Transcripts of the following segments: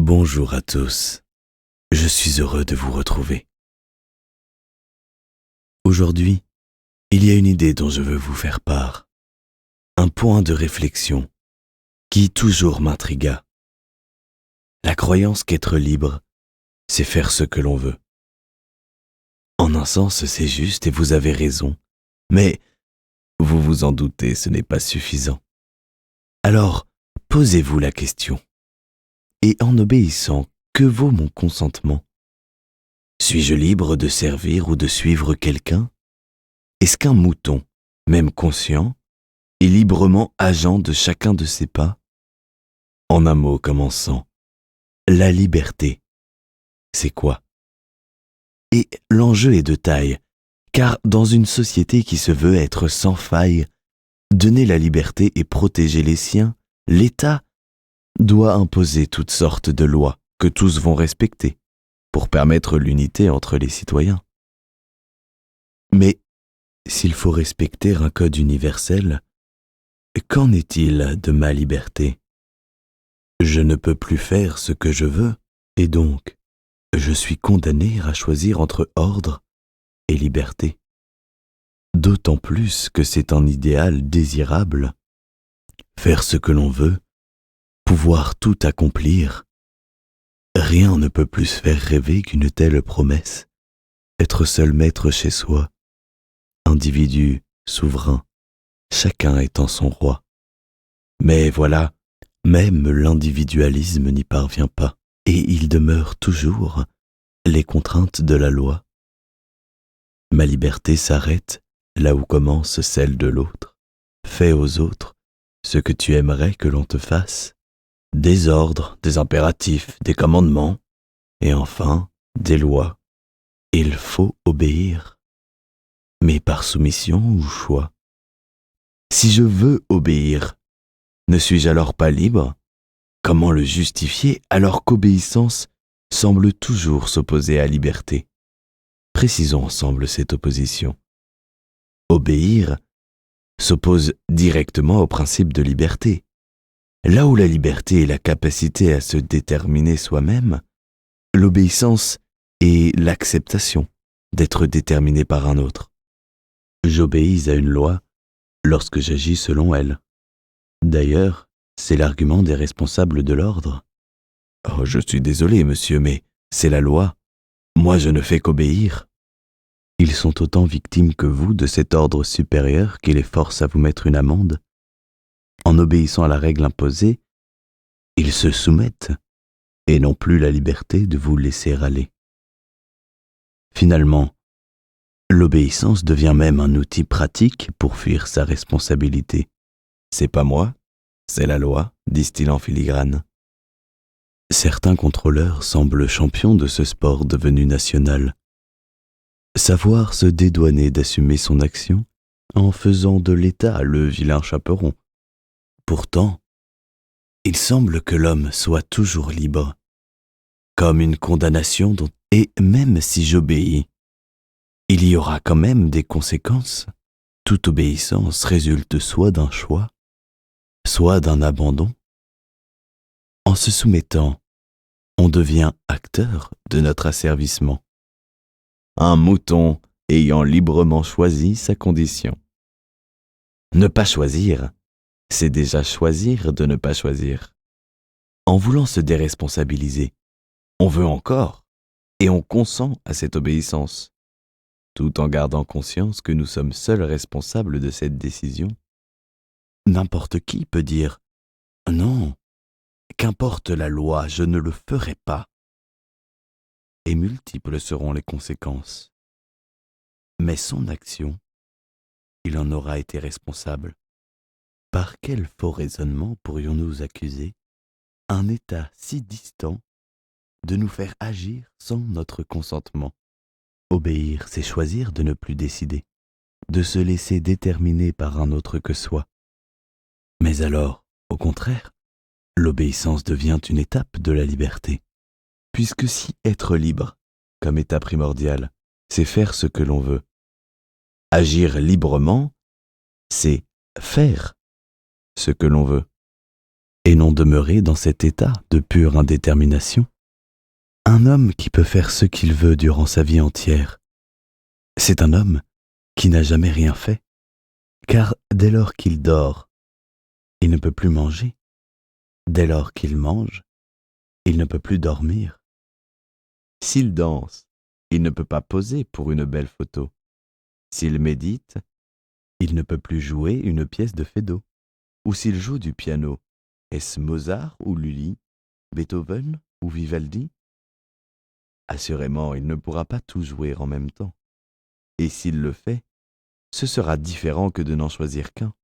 Bonjour à tous, je suis heureux de vous retrouver. Aujourd'hui, il y a une idée dont je veux vous faire part, un point de réflexion qui toujours m'intrigua. La croyance qu'être libre, c'est faire ce que l'on veut. En un sens, c'est juste et vous avez raison, mais vous vous en doutez, ce n'est pas suffisant. Alors, posez-vous la question. Et en obéissant, que vaut mon consentement ? Suis-je libre de servir ou de suivre quelqu'un ? Est-ce qu'un mouton, même conscient, est librement agent de chacun de ses pas ? En un mot commençant, la liberté, c'est quoi ? Et l'enjeu est de taille, car dans une société qui se veut être sans faille, donner la liberté et protéger les siens, l'État doit imposer toutes sortes de lois que tous vont respecter pour permettre l'unité entre les citoyens. Mais s'il faut respecter un code universel, qu'en est-il de ma liberté ? Je ne peux plus faire ce que je veux, et donc je suis condamné à choisir entre ordre et liberté. D'autant plus que c'est un idéal désirable. Faire ce que l'on veut, pouvoir tout accomplir. Rien ne peut plus faire rêver qu'une telle promesse. Être seul maître chez soi, individu souverain, chacun étant son roi. Mais voilà, même l'individualisme n'y parvient pas, et il demeure toujours les contraintes de la loi. Ma liberté s'arrête là où commence celle de l'autre. Fais aux autres ce que tu aimerais que l'on te fasse. Des ordres, des impératifs, des commandements, et enfin des lois. Il faut obéir. Mais par soumission ou choix ? Si je veux obéir, ne suis-je alors pas libre ? Comment le justifier alors qu'obéissance semble toujours s'opposer à liberté ? Précisons ensemble cette opposition. Obéir s'oppose directement au principe de liberté. Là où la liberté est la capacité à se déterminer soi-même, l'obéissance est l'acceptation d'être déterminé par un autre. J'obéis à une loi lorsque j'agis selon elle. D'ailleurs, c'est l'argument des responsables de l'ordre. « Oh, je suis désolé, monsieur, mais c'est la loi. Moi, je ne fais qu'obéir. » Ils sont autant victimes que vous de cet ordre supérieur qui les force à vous mettre une amende. En obéissant à la règle imposée, ils se soumettent et n'ont plus la liberté de vous laisser aller. Finalement, l'obéissance devient même un outil pratique pour fuir sa responsabilité. C'est pas moi, c'est la loi, disent-ils en filigrane. Certains contrôleurs semblent champions de ce sport devenu national. Savoir se dédouaner d'assumer son action en faisant de l'État le vilain chaperon. Pourtant, il semble que l'homme soit toujours libre, comme une condamnation dont, et même si j'obéis, il y aura quand même des conséquences. Toute obéissance résulte soit d'un choix, soit d'un abandon. En se soumettant, on devient acteur de notre asservissement. Un mouton ayant librement choisi sa condition. Ne pas choisir, c'est déjà choisir de ne pas choisir. En voulant se déresponsabiliser, on veut encore, et on consent à cette obéissance, tout en gardant conscience que nous sommes seuls responsables de cette décision. N'importe qui peut dire « Non, qu'importe la loi, je ne le ferai pas ». Et multiples seront les conséquences. Mais son action, il en aura été responsable. Par quel faux raisonnement pourrions-nous accuser un État si distant de nous faire agir sans notre consentement ? Obéir, c'est choisir de ne plus décider, de se laisser déterminer par un autre que soi. Mais alors, au contraire, l'obéissance devient une étape de la liberté. Puisque si être libre, comme état primordial, c'est faire ce que l'on veut, agir librement, c'est faire ce que l'on veut. et non demeurer dans cet état de pure indétermination. Un homme qui peut faire ce qu'il veut durant sa vie entière, c'est un homme qui n'a jamais rien fait, car dès lors qu'il dort, il ne peut plus manger. Dès lors qu'il mange, il ne peut plus dormir. S'il danse, il ne peut pas poser pour une belle photo. S'il médite, il ne peut plus jouer une pièce de Feydeau. Ou s'il joue du piano, est-ce Mozart ou Lully, Beethoven ou Vivaldi? Assurément, il ne pourra pas tout jouer en même temps. Et s'il le fait, ce sera différent que de n'en choisir qu'un.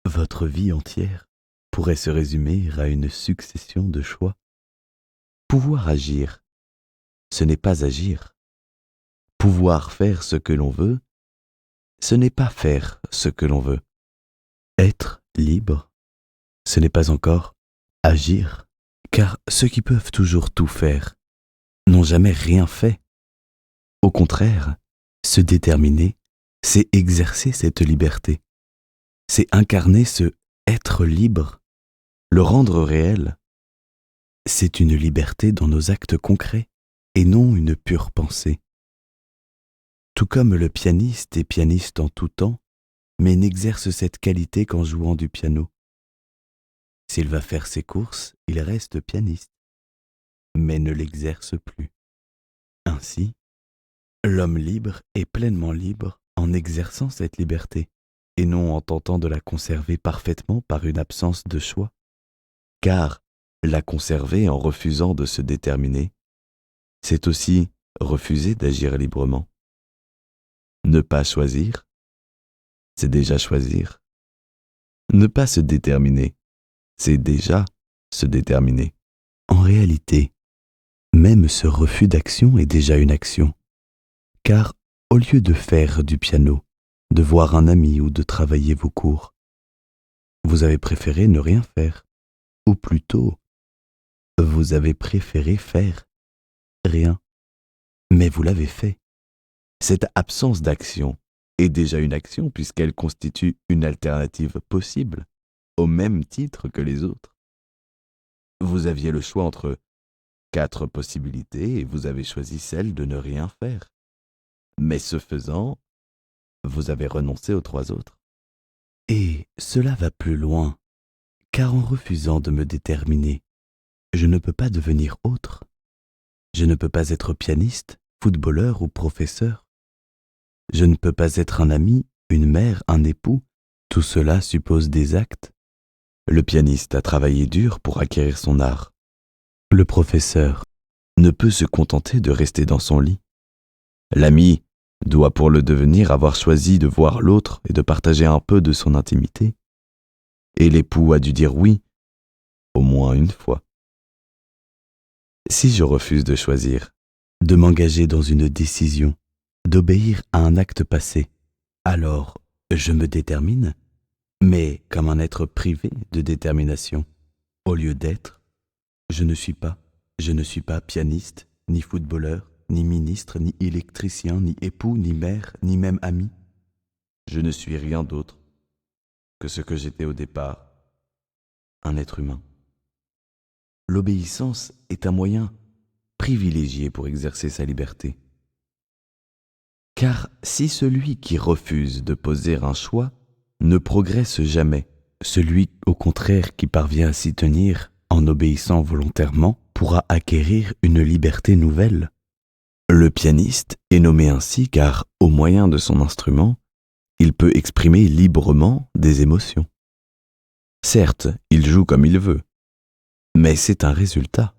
Votre vie entière pourrait se résumer à une succession de choix. Pouvoir agir, ce n'est pas agir. Pouvoir faire ce que l'on veut, ce n'est pas faire ce que l'on veut. Être libre, ce n'est pas encore agir, car ceux qui peuvent toujours tout faire n'ont jamais rien fait. Au contraire, se déterminer, c'est exercer cette liberté. C'est incarner ce être libre, le rendre réel. C'est une liberté dans nos actes concrets et non une pure pensée. Tout comme le pianiste est pianiste en tout temps, mais n'exerce cette qualité qu'en jouant du piano. S'il va faire ses courses, il reste pianiste, mais ne l'exerce plus. Ainsi, l'homme libre est pleinement libre en exerçant cette liberté, et non en tentant de la conserver parfaitement par une absence de choix. Car la conserver en refusant de se déterminer, c'est aussi refuser d'agir librement. Ne pas choisir, c'est déjà choisir. Ne pas se déterminer, c'est déjà se déterminer. En réalité, même ce refus d'action est déjà une action. Car au lieu de faire du piano, de voir un ami ou de travailler vos cours, vous avez préféré ne rien faire. Ou plutôt, vous avez préféré faire rien. Mais vous l'avez fait. Cette absence d'action est déjà une action puisqu'elle constitue une alternative possible, au même titre que les autres. Vous aviez le choix entre 4 possibilités et vous avez choisi celle de ne rien faire. Mais ce faisant, vous avez renoncé aux 3 autres. Et cela va plus loin, car en refusant de me déterminer, je ne peux pas devenir autre. Je ne peux pas être pianiste, footballeur ou professeur. Je ne peux pas être un ami, une mère, un époux. Tout cela suppose des actes. Le pianiste a travaillé dur pour acquérir son art. Le professeur ne peut se contenter de rester dans son lit. L'ami doit pour le devenir avoir choisi de voir l'autre et de partager un peu de son intimité. Et l'époux a dû dire oui, au moins une fois. Si je refuse de choisir, de m'engager dans une décision, d'obéir à un acte passé, alors je me détermine, mais comme un être privé de détermination. Au lieu d'être, je ne suis pas pianiste, ni footballeur, ni ministre, ni électricien, ni époux, ni mère, ni même ami. Je ne suis rien d'autre que ce que j'étais au départ, un être humain. L'obéissance est un moyen privilégié pour exercer sa liberté. Car si celui qui refuse de poser un choix ne progresse jamais, celui au contraire qui parvient à s'y tenir en obéissant volontairement pourra acquérir une liberté nouvelle. Le pianiste est nommé ainsi car, au moyen de son instrument, il peut exprimer librement des émotions. Certes, il joue comme il veut, mais c'est un résultat.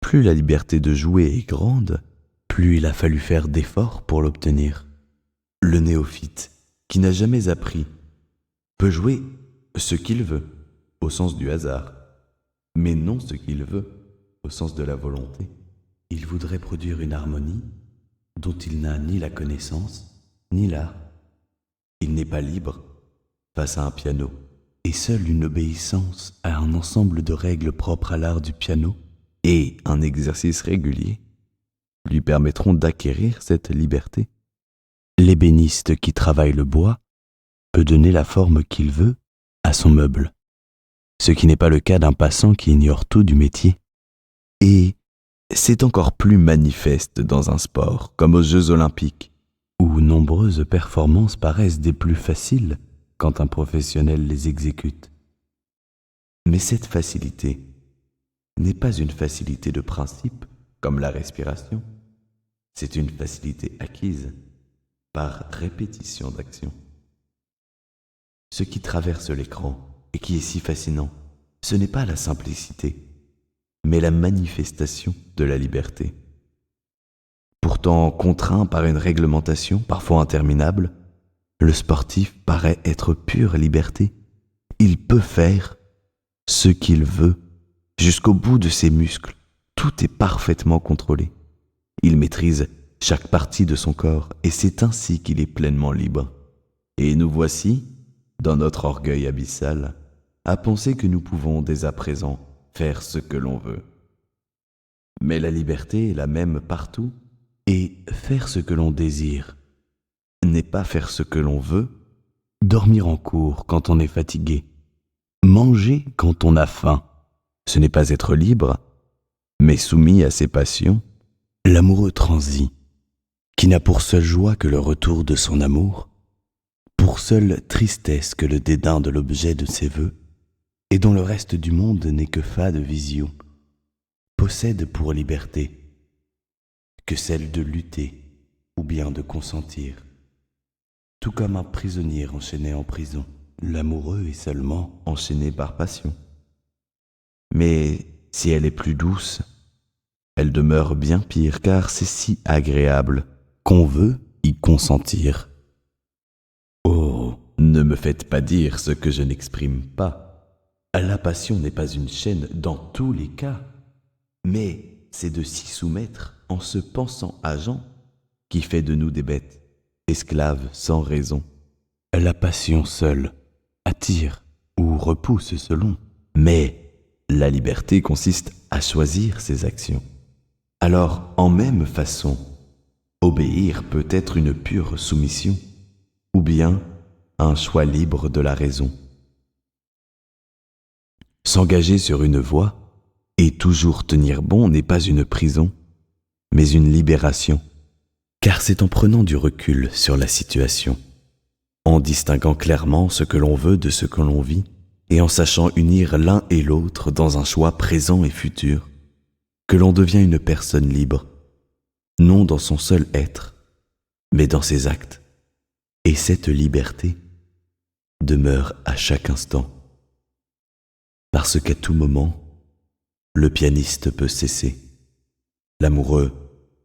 Plus la liberté de jouer est grande, plus il a fallu faire d'efforts pour l'obtenir. Le néophyte, qui n'a jamais appris, peut jouer ce qu'il veut, au sens du hasard, mais non ce qu'il veut, au sens de la volonté. Il voudrait produire une harmonie dont il n'a ni la connaissance, ni l'art. Il n'est pas libre face à un piano, et seule une obéissance à un ensemble de règles propres à l'art du piano et un exercice régulier lui permettront d'acquérir cette liberté. L'ébéniste qui travaille le bois peut donner la forme qu'il veut à son meuble. ce qui n'est pas le cas d'un passant qui ignore tout du métier. Et c'est encore plus manifeste dans un sport, comme aux Jeux Olympiques, où nombreuses performances paraissent des plus faciles quand un professionnel les exécute. Mais cette facilité n'est pas une facilité de principe, comme la respiration. C'est une facilité acquise par répétition d'action. Ce qui traverse l'écran et qui est si fascinant, ce n'est pas la simplicité, mais la manifestation de la liberté. Pourtant contraint par une réglementation parfois interminable, le sportif paraît être pure liberté. Il peut faire ce qu'il veut jusqu'au bout de ses muscles. Tout est parfaitement contrôlé. Il maîtrise chaque partie de son corps et c'est ainsi qu'il est pleinement libre. Et nous voici, dans notre orgueil abyssal, à penser que nous pouvons dès à présent faire ce que l'on veut. Mais la liberté est la même partout et faire ce que l'on désire n'est pas faire ce que l'on veut, dormir en cours quand on est fatigué, manger quand on a faim. Ce n'est pas être libre, mais soumis à ses passions. L'amoureux transi, qui n'a pour seule joie que le retour de son amour, pour seule tristesse que le dédain de l'objet de ses vœux, et dont le reste du monde n'est que fade vision, possède pour liberté que celle de lutter ou bien de consentir. Tout comme un prisonnier enchaîné en prison, l'amoureux est seulement enchaîné par passion. Mais si elle est plus douce, elle demeure bien pire, car c'est si agréable qu'on veut y consentir. Oh, ne me faites pas dire ce que je n'exprime pas. La passion n'est pas une chaîne dans tous les cas, mais c'est de s'y soumettre en se pensant agent qui fait de nous des bêtes, esclaves sans raison. La passion seule attire ou repousse selon, mais la liberté consiste à choisir ses actions. Alors, en même façon, obéir peut être une pure soumission, ou bien un choix libre de la raison. S'engager sur une voie et toujours tenir bon n'est pas une prison, mais une libération, car c'est en prenant du recul sur la situation, en distinguant clairement ce que l'on veut de ce que l'on vit, et en sachant unir l'un et l'autre dans un choix présent et futur, que l'on devient une personne libre, non dans son seul être, mais dans ses actes. Et cette liberté demeure à chaque instant, parce qu'à tout moment, le pianiste peut cesser, l'amoureux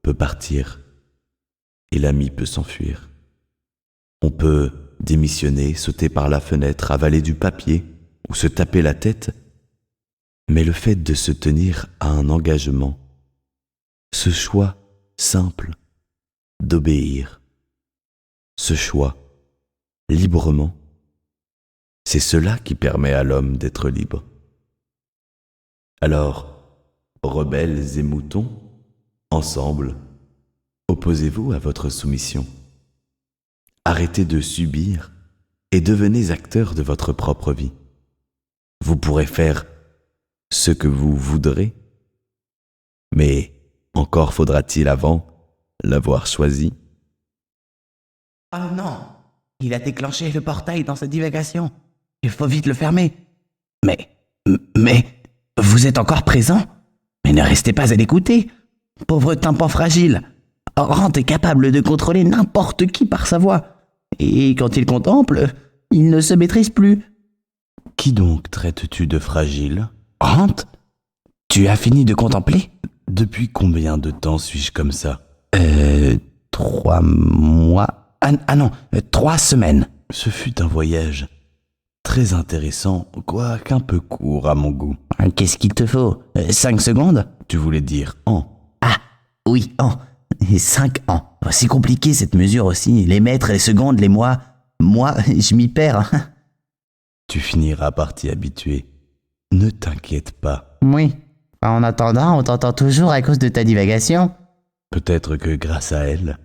peut partir, et l'ami peut s'enfuir. On peut démissionner, sauter par la fenêtre, avaler du papier ou se taper la tête, mais le fait de se tenir à un engagement, ce choix simple d'obéir, ce choix librement, c'est cela qui permet à l'homme d'être libre. Alors, rebelles et moutons, ensemble, opposez-vous à votre soumission. Arrêtez de subir et devenez acteurs de votre propre vie. Vous pourrez faire ce que vous voudrez, mais encore faudra-t-il avant l'avoir choisi. Oh non, il a déclenché le portail dans sa divagation. Il faut vite le fermer. Mais, vous êtes encore présent? Mais ne restez pas à l'écouter. Pauvre tympan fragile. Rand est capable de contrôler n'importe qui par sa voix. Et quand il contemple, il ne se maîtrise plus. Qui donc traites-tu de fragile? Rand, tu as fini de contempler? Depuis combien de temps suis-je comme ça? 3 mois. Ah non, 3 semaines. Ce fut un voyage très intéressant, quoiqu'un peu court à mon goût. Qu'est-ce qu'il te faut? 5 secondes? Tu voulais dire an? Ah, oui, an. 5 ans. C'est compliqué cette mesure aussi. Les mètres, les secondes, les mois. Moi, je m'y perds. Tu finiras par t'y habituer. Ne t'inquiète pas. Oui. En attendant, on t'entend toujours à cause de ta divagation. Peut-être que grâce à elle,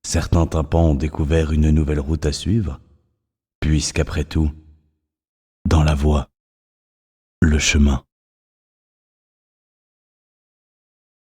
certains tympans ont découvert une nouvelle route à suivre, puisqu'après tout, dans la voie, le chemin.